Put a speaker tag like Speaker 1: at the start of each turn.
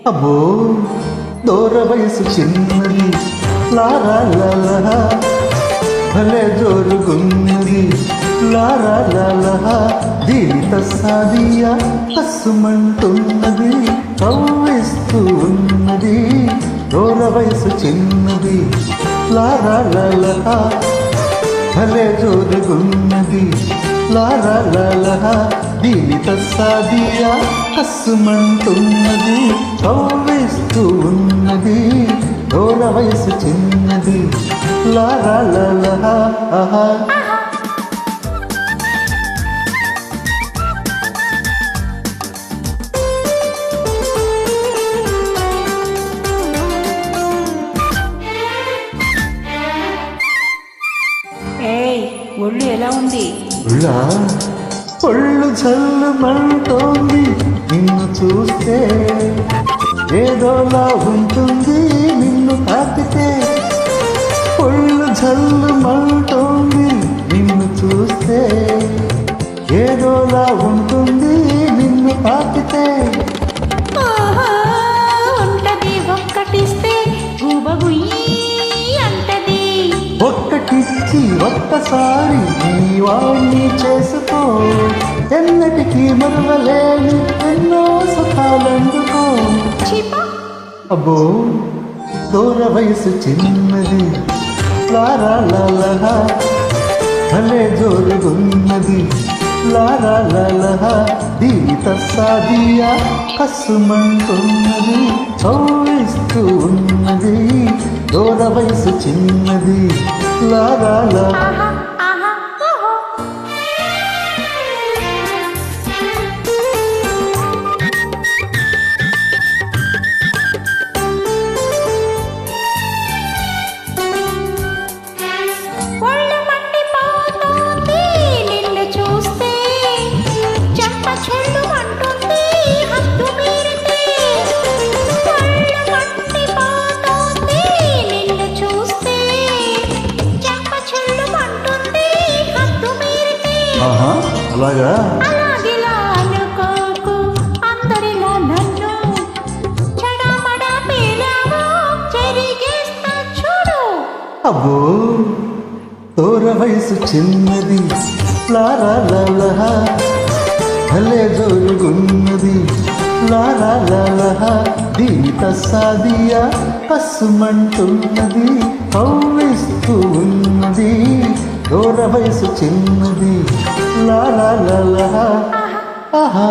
Speaker 1: అబ్బో దూర వయసు చిన్నది లారా లాలా భలే జోరుగున్నది లారా లాలా దీనిత సాదియా కస్సుమంటున్నది కవ్విస్తూ ఉన్నది దూర వయసు చిన్నది లారా లాలా భలే జోరుగున్నది లారా లాలా దీనిత సాదియా కస్సుమంటున్నది కవ్విస్తూ ఉన్నది దూర వయసు చిన్నది లారా లాలా ఆహా
Speaker 2: ఒళ్ళు ఎలా ఉంది?
Speaker 1: ఒళ్ళు జల్లుమంటోంది నిన్ను చూస్తే ఏదోలా ఉంటుంది నిన్ను తాకితే ఒళ్ళు జల్లుమంటోంది నిన్ను చూస్తే ఏదోలా ఉంటుంది నిన్ను తాకితే
Speaker 2: ఉంటది ఒక్కటిస్తే అంటది
Speaker 1: ఒక్కటిచ్చి ఒక్కసారి నీ వాణ్ణి చేసుకో ఎన్నటికీ మరవలేని ఎన్నో సుఖాలందుకో అబ్బో దూర వయసు చిన్నది లారా లాలా భలే జోరుగున్నది లారా లాలా దీనిత సాదియా కస్సుమంటున్నది చౌరిస్తూ ఉన్నది దూర వయసు చిన్నది లారా లాలా అలాగా అబ్బో దూర వయసు చిన్నది లారా లాలా భలే జోరుగున్నది లారా లాలా దీనిత సాదియా కస్సుమంటున్నది కవ్విస్తూ ఉన్నది దూర వయసు చిన్నది లారా లాలా ఆహా